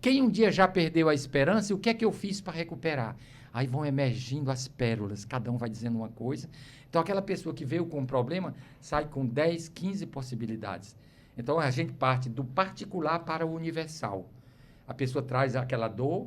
quem um dia já perdeu a esperança e o que é que eu fiz para recuperar? Aí vão emergindo as pérolas, cada um vai dizendo uma coisa. Então, aquela pessoa que veio com um problema sai com 10, 15 possibilidades. Então, a gente parte do particular para o universal. A pessoa traz aquela dor,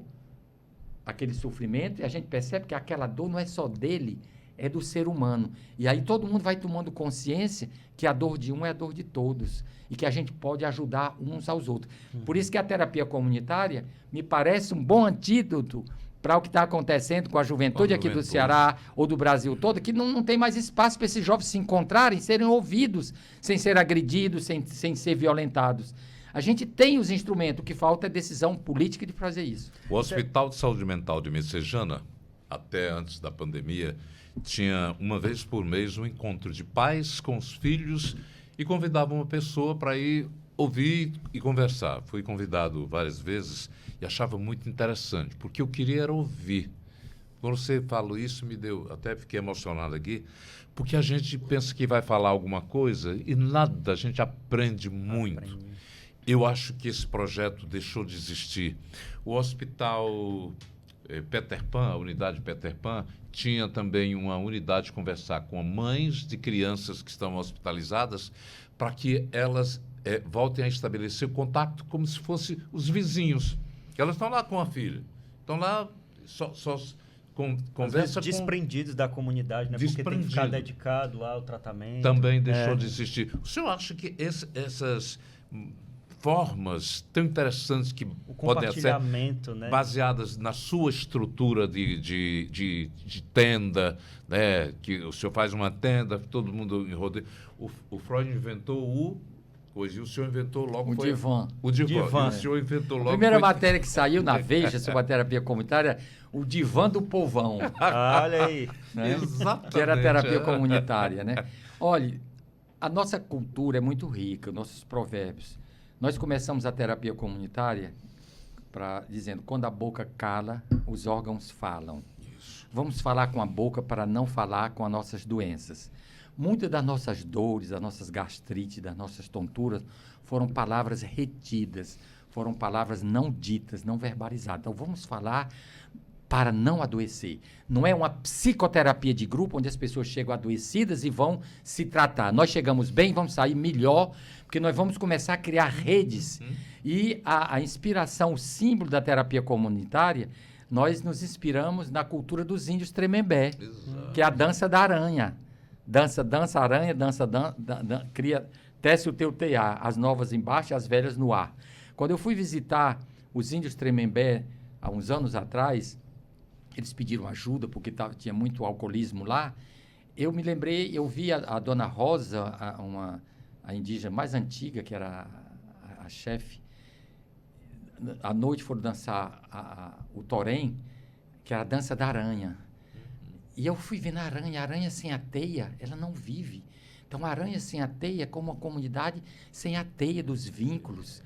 aquele sofrimento, e a gente percebe que aquela dor não é só dele, é do ser humano. E aí todo mundo vai tomando consciência que a dor de um é a dor de todos e que a gente pode ajudar uns aos outros. Por isso que a terapia comunitária me parece um bom antídoto para o que está acontecendo com a juventude aqui do Ceará ou do Brasil todo, que não tem mais espaço para esses jovens se encontrarem, serem ouvidos, sem ser agredidos, sem ser violentados. A gente tem os instrumentos, o que falta é decisão política de fazer isso. O Hospital de Saúde Mental de Messejana, até antes da pandemia, tinha uma vez por mês um encontro de pais com os filhos e convidava uma pessoa para ir ouvir e conversar. Fui convidado várias vezes e achava muito interessante, porque eu queria era ouvir. Quando você falou isso, até fiquei emocionado aqui, porque a gente pensa que vai falar alguma coisa e nada, a gente aprende muito. Eu acho que esse projeto deixou de existir. O Hospital Peter Pan, a unidade Peter Pan, tinha também uma unidade de conversar com mães de crianças que estão hospitalizadas para que elas voltem a estabelecer contato como se fossem os vizinhos. Elas estão lá com a filha, estão lá só conversa com... desprendidos da comunidade, né? Porque tem que ficar dedicado lá ao tratamento. Também deixou de existir. O senhor acha que essas formas tão interessantes que podem ser né? baseadas na sua estrutura de tenda, né? Que o senhor faz uma tenda, todo mundo em rodeio. O Freud inventou e o senhor inventou logo... Divã. O divã. O senhor inventou logo... A primeira matéria que saiu na Veja sobre a terapia comunitária, o divã do povão. Olha aí. Né? Exatamente. Que era a terapia comunitária, né? Olha, a nossa cultura é muito rica, nossos provérbios. Nós começamos a terapia comunitária dizendo, quando a boca cala, os órgãos falam. Isso. Vamos falar com a boca para não falar com as nossas doenças. Muitas das nossas dores, das nossas gastrites, das nossas tonturas, foram palavras retidas, foram palavras não ditas, não verbalizadas. Então, vamos falar para não adoecer. Não é uma psicoterapia de grupo, onde as pessoas chegam adoecidas e vão se tratar. Nós chegamos bem, vamos sair melhor, porque nós vamos começar a criar redes. E a inspiração, o símbolo da terapia comunitária, nós nos inspiramos na cultura dos índios Tremembé, que é a dança da aranha. Dança, aranha, cria, tece o teu tear, as novas embaixo e as velhas no ar. Quando eu fui visitar os índios Tremembé, há uns anos atrás, eles pediram ajuda porque tinha muito alcoolismo lá. Eu me lembrei, eu vi a dona Rosa, a indígena mais antiga, que era a chefe. À noite foram dançar o torém, que era a dança da aranha. E eu fui vendo a aranha sem a teia, ela não vive. Então, a aranha sem a teia é como uma comunidade sem a teia dos vínculos,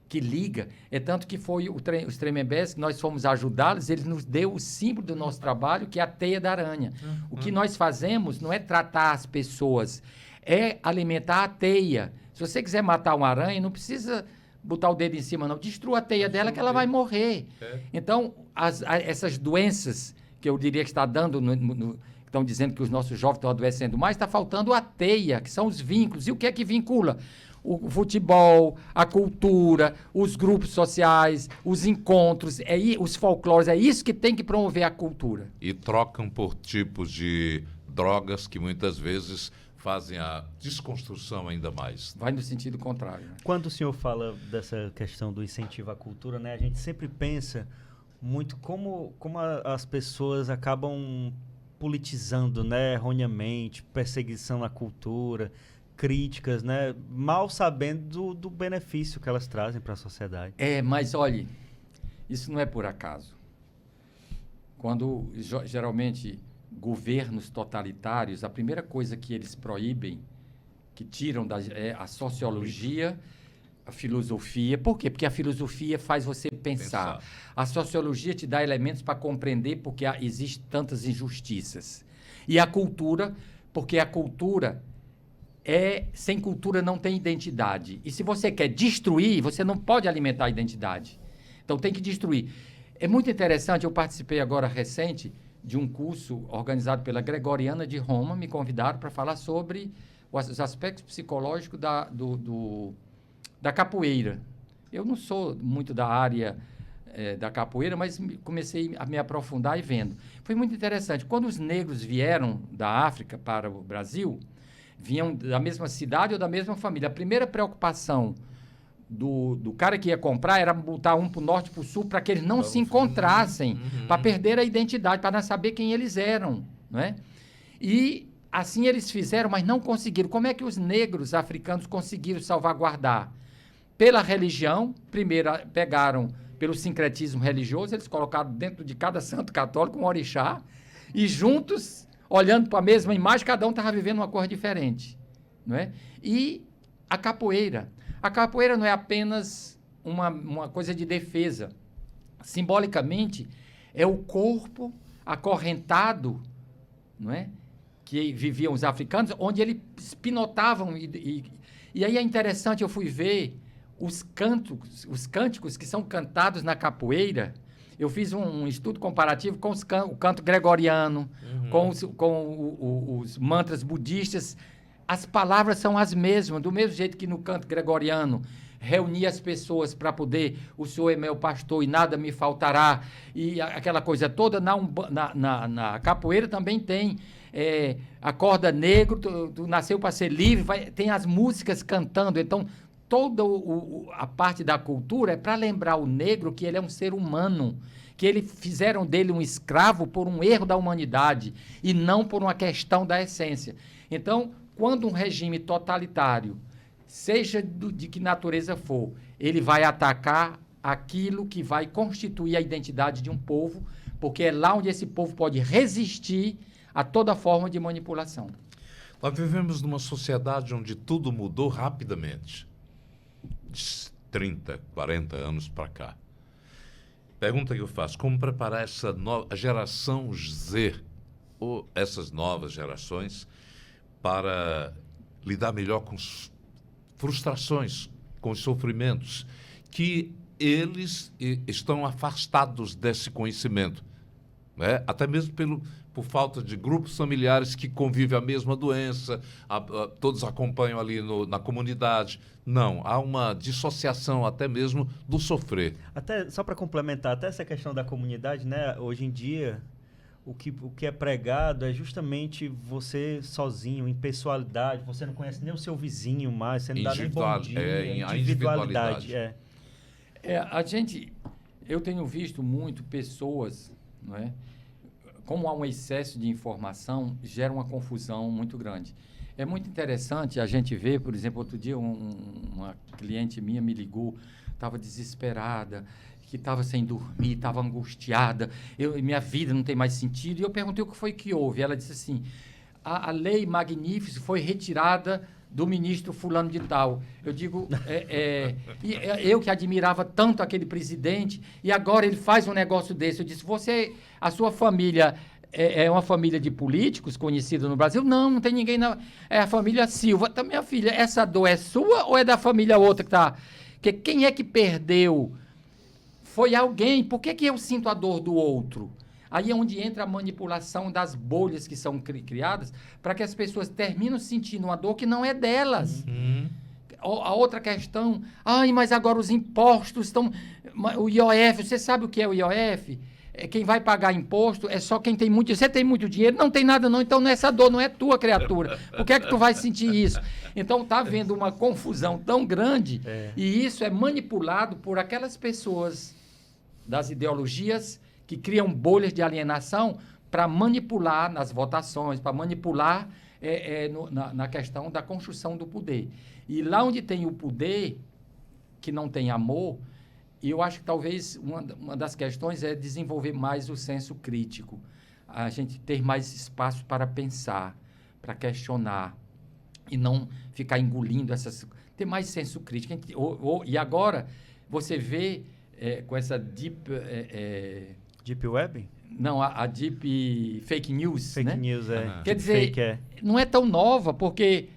que liga. É tanto que foi os Tremembés, que nós fomos ajudá-los, eles nos deu o símbolo do nosso trabalho, que é a teia da aranha. O que nós fazemos não é tratar as pessoas, é alimentar a teia. Se você quiser matar uma aranha, não precisa botar o dedo em cima, não. Destrua a teia dela que ela vai morrer. Então, essas doenças que eu diria que está dando, estão dizendo que os nossos jovens estão adoecendo mais, está faltando a teia, que são os vínculos. E o que é que vincula? O futebol, a cultura, os grupos sociais, os encontros, os folclores, é isso que tem que promover a cultura. E trocam por tipos de drogas que muitas vezes fazem a desconstrução ainda mais. Vai no sentido contrário. Né? Quando o senhor fala dessa questão do incentivo à cultura, né, a gente sempre pensa muito como as pessoas acabam politizando, né, erroneamente, perseguição à cultura, críticas, né, mal sabendo do benefício que elas trazem para a sociedade. Mas olhe, isso não é por acaso. Quando geralmente governos totalitários, a primeira coisa que eles proíbem, que tiram é a sociologia, a filosofia. Por quê? Porque a filosofia faz você pensar. A sociologia te dá elementos para compreender porque existem tantas injustiças. E a cultura, porque a cultura sem cultura não tem identidade. E se você quer destruir, você não pode alimentar a identidade. Então tem que destruir. É muito interessante, eu participei agora recente de um curso organizado pela Gregoriana de Roma, me convidaram para falar sobre os aspectos psicológicos da capoeira. Eu não sou muito da área da capoeira, mas comecei a me aprofundar e vendo. Foi muito interessante. Quando os negros vieram da África para o Brasil, vinham da mesma cidade ou da mesma família. A primeira preocupação do cara que ia comprar era botar um para o norte e para o sul para que eles não se encontrassem, para perder a identidade, para não saber quem eles eram. Não é? E assim eles fizeram, mas não conseguiram. Como é que os negros africanos conseguiram salvaguardar? Pela religião, primeiro pegaram pelo sincretismo religioso, eles colocaram dentro de cada santo católico um orixá, e juntos, olhando para a mesma imagem, cada um estava vivendo uma coisa diferente. Não é? E a capoeira. A capoeira não é apenas uma coisa de defesa. Simbolicamente, é o corpo acorrentado, não é? Que viviam os africanos, onde eles pinotavam. E aí é interessante, eu fui ver os cânticos que são cantados na capoeira. Eu fiz um estudo comparativo com o canto gregoriano, com os mantras budistas. As palavras são as mesmas, do mesmo jeito que no canto gregoriano reunia as pessoas para poder, o Senhor é meu pastor e nada me faltará, e aquela coisa toda. Na capoeira também tem acorda negro, tu nasceu para ser livre, tem as músicas cantando. Então, toda a parte da cultura é para lembrar o negro que ele é um ser humano, que eles fizeram dele um escravo por um erro da humanidade e não por uma questão da essência. Então, quando um regime totalitário, seja de que natureza for, ele vai atacar aquilo que vai constituir a identidade de um povo, porque é lá onde esse povo pode resistir a toda forma de manipulação. Nós vivemos numa sociedade onde tudo mudou rapidamente, de 30, 40 anos para cá. Pergunta que eu faço, como preparar a geração Z, ou essas novas gerações, para lidar melhor com as frustrações, com os sofrimentos, que eles estão afastados desse conhecimento, né? Até mesmo por falta de grupos familiares que convivem a mesma doença, todos acompanham ali na comunidade. Não, há uma dissociação até mesmo do sofrer. Até, só para complementar, até essa questão da comunidade, né? Hoje em dia, o que é pregado é justamente você sozinho, em pessoalidade, você não conhece nem o seu vizinho mais, você não dá nem bom dia, a individualidade. Eu tenho visto muito pessoas, não é? Como há um excesso de informação, gera uma confusão muito grande. É muito interessante a gente ver, por exemplo, outro dia uma cliente minha me ligou, estava desesperada, que estava sem dormir, estava angustiada, minha vida não tem mais sentido. E eu perguntei o que foi que houve. Ela disse assim, a lei Magnífica foi retirada do ministro fulano de tal. Eu digo, eu que admirava tanto aquele presidente, e agora ele faz um negócio desse. Eu disse, a sua família é uma família de políticos conhecida no Brasil? Não tem ninguém, é a família Silva. Então, minha filha, essa dor é sua ou é da família outra Porque quem é que perdeu? Foi alguém. Por que eu sinto a dor do outro? Aí é onde entra a manipulação das bolhas que são criadas para que as pessoas terminam sentindo uma dor que não é delas. A outra questão, mas agora os impostos estão... O IOF, você sabe o que é o IOF? Quem vai pagar imposto é só quem tem muito dinheiro. Você tem muito dinheiro? Não tem nada não, então essa dor não é tua, criatura. Por que é que tu vai sentir isso? Então está havendo uma confusão tão grande e isso é manipulado por aquelas pessoas das ideologias que criam bolhas de alienação para manipular nas votações, para manipular na questão da construção do poder. E lá onde tem o poder, que não tem amor, eu acho que talvez uma das questões é desenvolver mais o senso crítico, a gente ter mais espaço para pensar, para questionar, e não ficar engolindo essas... Ter mais senso crítico. E agora, você vê com essa deep... Deep Web? Não, a Deep Fake News, Fake né? News, Quer dizer, não é tão nova, porque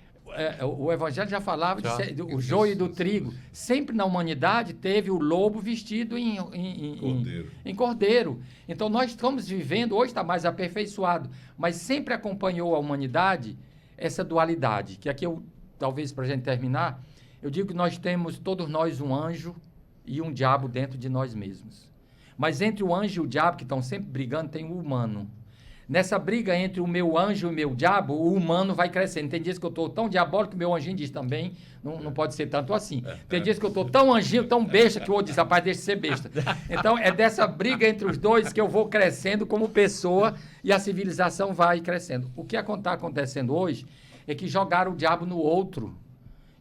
o Evangelho já falava do joio e do trigo. Sempre na humanidade teve o lobo vestido em cordeiro. Então, nós estamos vivendo, hoje está mais aperfeiçoado, mas sempre acompanhou a humanidade essa dualidade, que aqui talvez para a gente terminar, eu digo que nós temos, todos nós, um anjo e um diabo dentro de nós mesmos. Mas entre o anjo e o diabo, que estão sempre brigando, tem o humano. Nessa briga entre o meu anjo e o meu diabo, o humano vai crescendo. Tem dias que eu estou tão diabólico que o meu anjinho diz também, não pode ser tanto assim. Tem dias que eu estou tão anjinho, tão besta, que o outro diz, rapaz, deixa de ser besta. Então, é dessa briga entre os dois que eu vou crescendo como pessoa e a civilização vai crescendo. O que está acontecendo hoje é que jogaram o diabo no outro.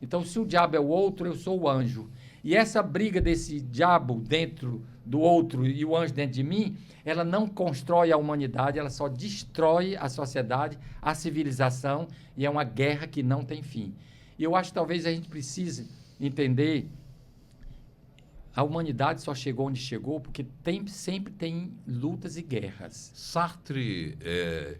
Então, se o diabo é o outro, eu sou o anjo. E essa briga desse diabo dentro do outro e o anjo dentro de mim, ela não constrói a humanidade, ela só destrói a sociedade, a civilização, e é uma guerra que não tem fim. E eu acho que talvez a gente precise entender, a humanidade só chegou onde chegou porque sempre tem lutas e guerras. Sartre,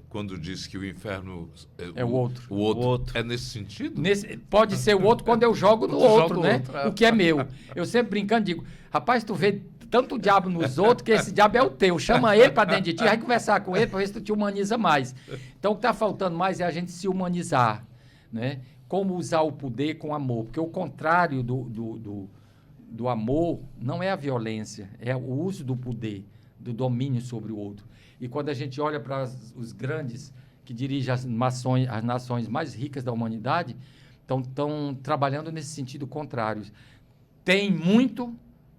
quando diz que o inferno é o outro. O outro. É nesse sentido? Pode ser o outro quando eu jogo no outro, né? O que é meu. Eu sempre brincando digo, rapaz, tu vê tanto diabo nos outros que esse diabo é o teu. Chama ele para dentro de ti, vai conversar com ele para ver se tu te humaniza mais. Então, o que está faltando mais é a gente se humanizar, né? Como usar o poder com amor. Porque o contrário do amor não é a violência, é o uso do poder, do domínio sobre o outro. E quando a gente olha para os grandes que dirigem as nações mais ricas da humanidade, estão trabalhando nesse sentido contrário. Tem muito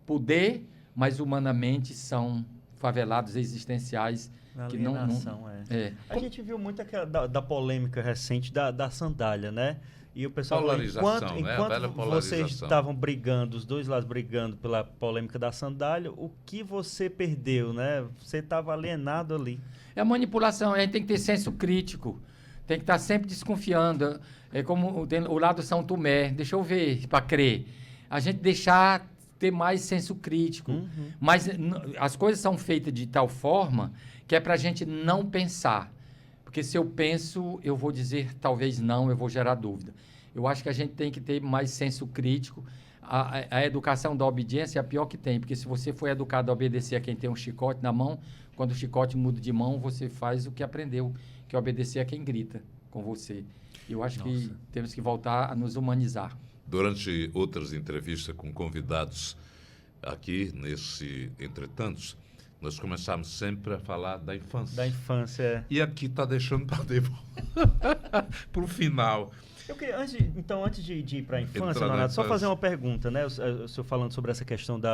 poder, mas humanamente são favelados existenciais. Que não A gente viu muito aquela da polêmica recente da sandália, né? E o pessoal, enquanto vocês estavam brigando, os dois lados brigando pela polêmica da sandália, o que você perdeu, né? Você estava alienado ali. É a manipulação, a gente tem que ter senso crítico, tem que estar sempre desconfiando. É como o lado São Tomé, deixa eu ver para crer. A gente ter mais senso crítico. Mas as coisas são feitas de tal forma que é para a gente não pensar. Porque se eu penso, eu vou dizer talvez não, eu vou gerar dúvida. Eu acho que a gente tem que ter mais senso crítico. A educação da obediência é a pior que tem, porque se você for educado a obedecer a quem tem um chicote na mão, quando o chicote muda de mão, você faz o que aprendeu, que é obedecer a quem grita com você. Eu acho que temos que voltar a nos humanizar. Durante outras entrevistas com convidados aqui, nesse Entretantos, nós começamos sempre a falar da infância. Da infância. E aqui está deixando para o final. Eu queria, antes de ir para a infância, Leonardo, só fazer uma pergunta, né? O senhor falando sobre essa questão de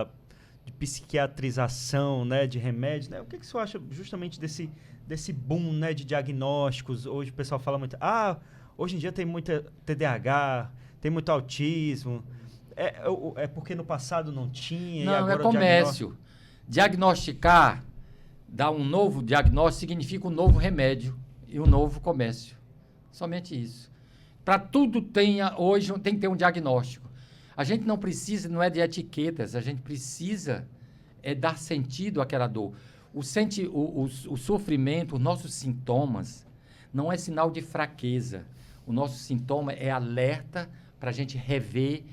psiquiatrização, né? De remédios, né? O que o senhor acha justamente desse boom, né? De diagnósticos? Hoje o pessoal fala muito, hoje em dia tem muita TDAH, tem muito autismo. É porque no passado não tinha? Não, e agora é comércio. Diagnosticar, dar um novo diagnóstico, significa um novo remédio e um novo comércio. Somente isso. Para tudo hoje tem que ter um diagnóstico. A gente não precisa, não é de etiquetas, a gente precisa dar sentido àquela dor. O sofrimento, os nossos sintomas, não é sinal de fraqueza. O nosso sintoma é alerta para a gente rever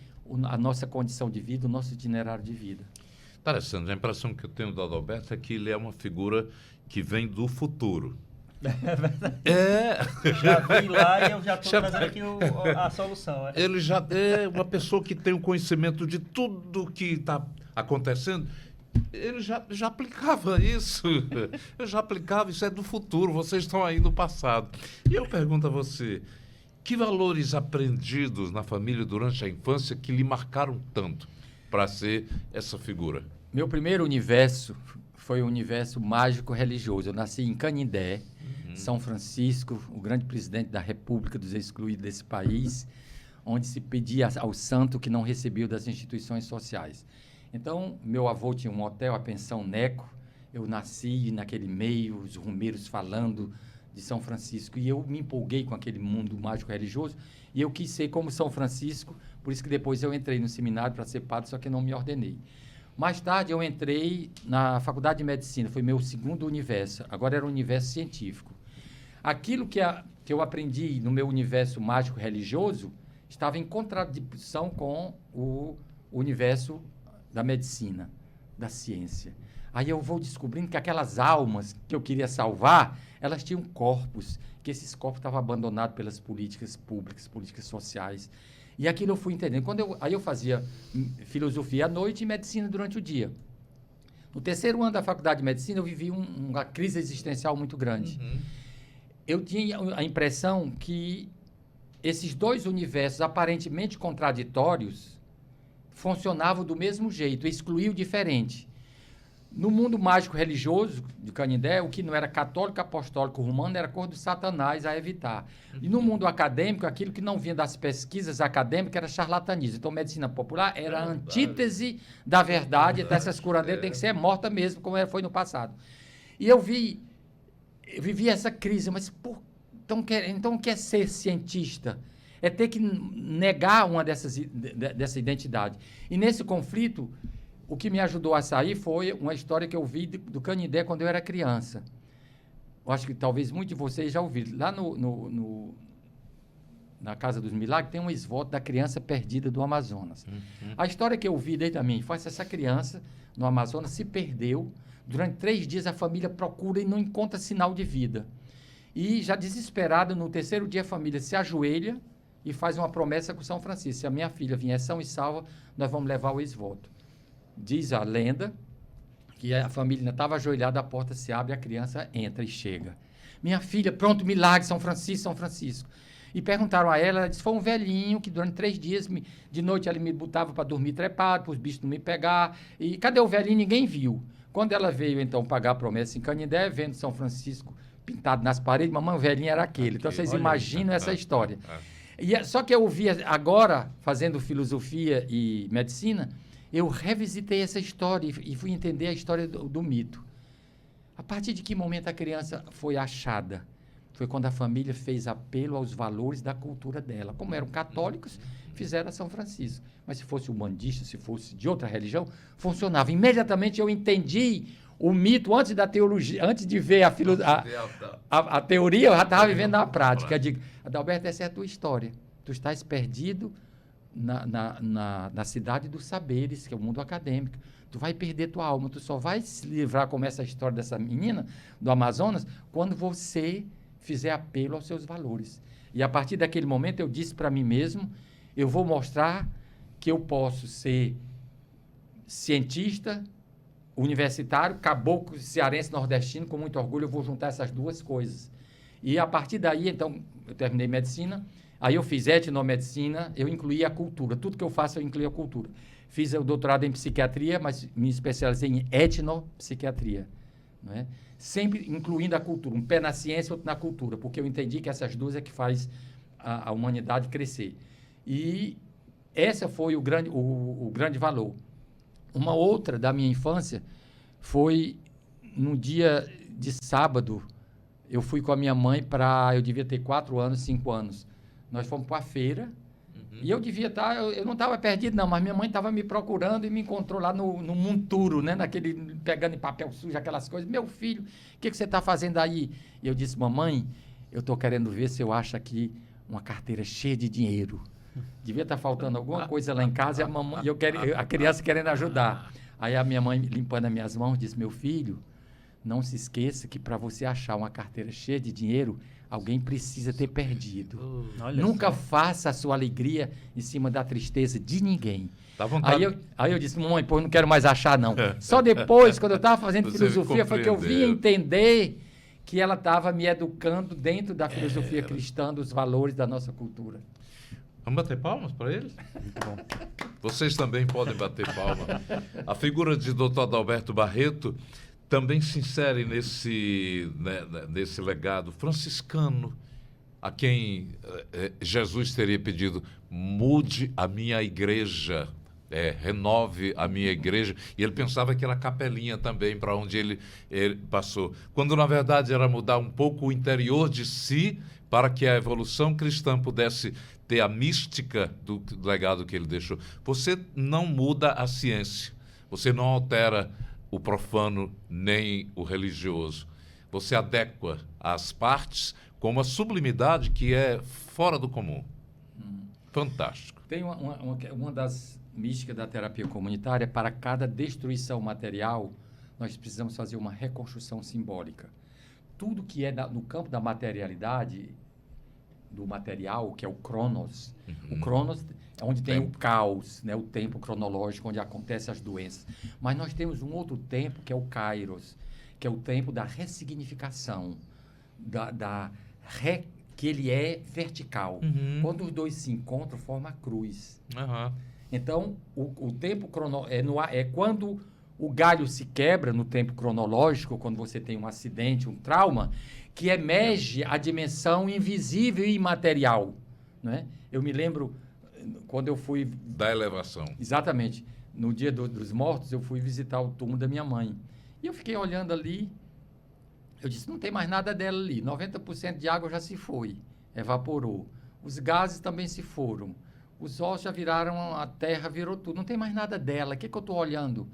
a nossa condição de vida, o nosso itinerário de vida. Interessante. A impressão que eu tenho do Adalberto é que ele é uma figura que vem do futuro. É verdade. É. Já vim lá e eu já estou trazendo aqui a solução. Ele já é uma pessoa que tem o conhecimento de tudo que está acontecendo. Ele já aplicava isso. Eu já aplicava, isso é do futuro, vocês estão aí no passado. E eu pergunto a você, que valores aprendidos na família durante a infância que lhe marcaram tanto para ser essa figura? Meu primeiro universo foi um universo mágico religioso. Eu nasci em Canindé, São Francisco, o grande presidente da República dos excluídos desse país, onde se pedia ao santo que não recebeu das instituições sociais. Então, meu avô tinha um hotel, a Pensão Neco. Eu nasci naquele meio, os rumeiros falando de São Francisco, e eu me empolguei com aquele mundo mágico religioso, e eu quis ser como São Francisco, por isso que depois eu entrei no seminário para ser padre, só que não me ordenei. Mais tarde eu entrei na Faculdade de Medicina, foi meu segundo universo, agora era o universo científico. Aquilo que eu aprendi no meu universo mágico religioso estava em contradição com o universo da medicina, da ciência. Aí eu vou descobrindo que aquelas almas que eu queria salvar, elas tinham corpos, que esses corpos estavam abandonados pelas políticas públicas, políticas sociais. E aquilo eu fui entendendo. Aí eu fazia filosofia à noite e medicina durante o dia. No terceiro ano da faculdade de medicina, eu vivi uma crise existencial muito grande. Eu tinha a impressão que esses dois universos aparentemente contraditórios funcionavam do mesmo jeito, excluía o diferente. No mundo mágico religioso de Canindé, o que não era católico, apostólico, romano, era cor do Satanás a evitar. E no mundo acadêmico, aquilo que não vinha das pesquisas acadêmicas era charlatanismo. Então, medicina popular era a antítese da verdade, então essas curandeiras têm que ser mortas mesmo, como foi no passado. E eu vivi essa crise, mas então quer ser cientista? É ter que negar uma dessa identidade. E nesse conflito, o que me ajudou a sair foi uma história que eu vi do Canindé quando eu era criança. Eu acho que talvez muitos de vocês já ouviram. Lá na Casa dos Milagres tem um esvoto da criança perdida do Amazonas. A história que eu vi desde a minha infância, essa criança no Amazonas se perdeu. Durante 3 dias a família procura e não encontra sinal de vida. E já desesperada, no terceiro dia a família se ajoelha e faz uma promessa com São Francisco. Se a minha filha vier sã e salva, nós vamos levar o ex-voto. Diz a lenda que a família ainda estava ajoelhada, a porta se abre, a criança entra e chega. Minha filha, pronto, milagre, São Francisco, São Francisco. E perguntaram a ela disse, foi um velhinho que durante 3 dias, de noite ele me botava para dormir trepado, para os bichos não me pegar. E cadê o velhinho? Ninguém viu. Quando ela veio, então, pagar a promessa em Canindé, vendo São Francisco pintado nas paredes, mamãe, o velhinho era aquele. Então, vocês imaginam essa história. Só que eu via agora, fazendo filosofia e medicina, eu revisitei essa história e fui entender a história do mito. A partir de que momento a criança foi achada? Foi quando a família fez apelo aos valores da cultura dela. Como eram católicos, fizeram a São Francisco. Mas se fosse umbandista, se fosse de outra religião, funcionava. Imediatamente eu entendi o mito antes da teologia, antes de ver a teoria, eu já estava vivendo na prática. Eu digo, Adalberto, essa é a tua história. Tu estás perdido na cidade dos saberes, que é o mundo acadêmico. Tu vai perder tua alma, tu só vai se livrar, como essa história dessa menina do Amazonas, quando você fizer apelo aos seus valores. E a partir daquele momento eu disse para mim mesmo, eu vou mostrar que eu posso ser cientista, universitário, caboclo, cearense, nordestino, com muito orgulho, eu vou juntar essas duas coisas. E a partir daí, então, eu terminei medicina, aí eu fiz etnomedicina, eu incluí a cultura. Tudo que eu faço, eu incluí a cultura. Fiz o doutorado em psiquiatria, mas me especializei em etnopsiquiatria, não é? Sempre incluindo a cultura, um pé na ciência, outro na cultura, porque eu entendi que essas duas é que faz a humanidade crescer. E esse foi o grande valor. Uma outra da minha infância foi no dia de sábado, eu fui com a minha mãe eu devia ter 4 anos, 5 anos. Nós fomos para a feira, e eu devia estar, eu não estava perdido não, mas minha mãe estava me procurando e me encontrou lá no monturo, né, pegando em papel sujo, aquelas coisas. Meu filho, o que você está fazendo aí? E eu disse, mamãe, eu estou querendo ver se eu acho aqui uma carteira cheia de dinheiro. Devia estar faltando alguma coisa lá em casa e a criança querendo ajudar. Aí a minha mãe, limpando as minhas mãos, disse, meu filho, não se esqueça que para você achar uma carteira cheia de dinheiro, alguém precisa ter perdido. Nunca faça a sua alegria em cima da tristeza de ninguém. Aí eu disse, mamãe, pô, eu não quero mais achar, não. Só depois, quando eu estava fazendo filosofia, foi que eu vim entender que ela estava me educando dentro da filosofia cristã, dos valores da nossa cultura. Vamos bater palmas para eles? Muito bom. Vocês também podem bater palmas. A figura de Dr. Adalberto Barreto também se insere nesse legado franciscano, a quem Jesus teria pedido, mude a minha igreja, renove a minha igreja. E ele pensava que era capelinha também, para onde ele passou. Quando, na verdade, era mudar um pouco o interior de si, para que a evolução cristã pudesse ter a mística do legado que ele deixou. Você não muda a ciência, você não altera o profano nem o religioso. Você adequa as partes com uma sublimidade que é fora do comum. Fantástico. Tem uma das místicas da terapia comunitária, para cada destruição material, nós precisamos fazer uma reconstrução simbólica. Tudo que é no campo da materialidade, do material, que é o Cronos. O Cronos é onde tem o caos, né? O tempo cronológico, onde acontecem as doenças. Mas nós temos um outro tempo, que é o Kairos, que é o tempo da ressignificação, que ele é vertical. Quando os dois se encontram, forma a cruz. Então, o tempo cronológico é quando o galho se quebra no tempo cronológico, quando você tem um acidente, um trauma, que emerge a dimensão invisível e imaterial. Né? Eu me lembro, quando eu fui... Da elevação. Exatamente. No dia dos mortos, eu fui visitar o túmulo da minha mãe. E eu fiquei olhando ali, eu disse, não tem mais nada dela ali. 90% de água já se foi, evaporou. Os gases também se foram. Os ossos já viraram, a terra virou tudo. Não tem mais nada dela. O que eu estou olhando?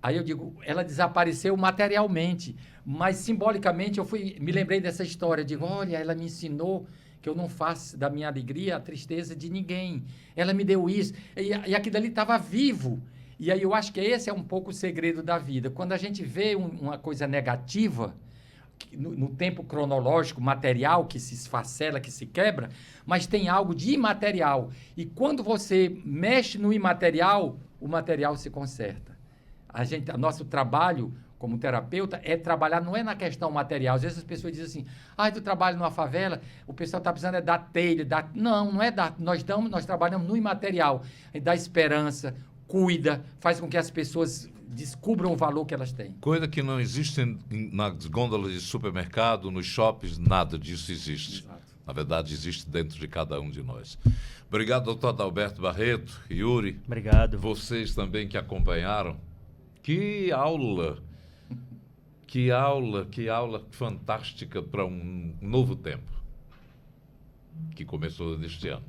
Aí eu digo, ela desapareceu materialmente, mas simbolicamente me lembrei dessa história. Digo, olha, ela me ensinou que eu não faço da minha alegria a tristeza de ninguém. Ela me deu isso. E aquilo ali estava vivo. E aí eu acho que esse é um pouco o segredo da vida. Quando a gente vê uma coisa negativa, no tempo cronológico, material, que se esfacela, que se quebra, mas tem algo de imaterial. E quando você mexe no imaterial, o material se conserta. Nosso trabalho como terapeuta é trabalhar, não é na questão material. Às vezes as pessoas dizem assim, tu trabalha numa favela, o pessoal está precisando dar telha, não é dar, nós trabalhamos no imaterial, dá esperança, cuida, faz com que as pessoas descubram o valor que elas têm. Coisa que não existe nas gôndolas de supermercado, nos shoppings, nada disso existe. Exato. Na verdade, existe dentro de cada um de nós. Obrigado, doutor Adalberto Barreto, Yuri. Obrigado. Vocês também que acompanharam. Que aula fantástica para um novo tempo que começou neste ano.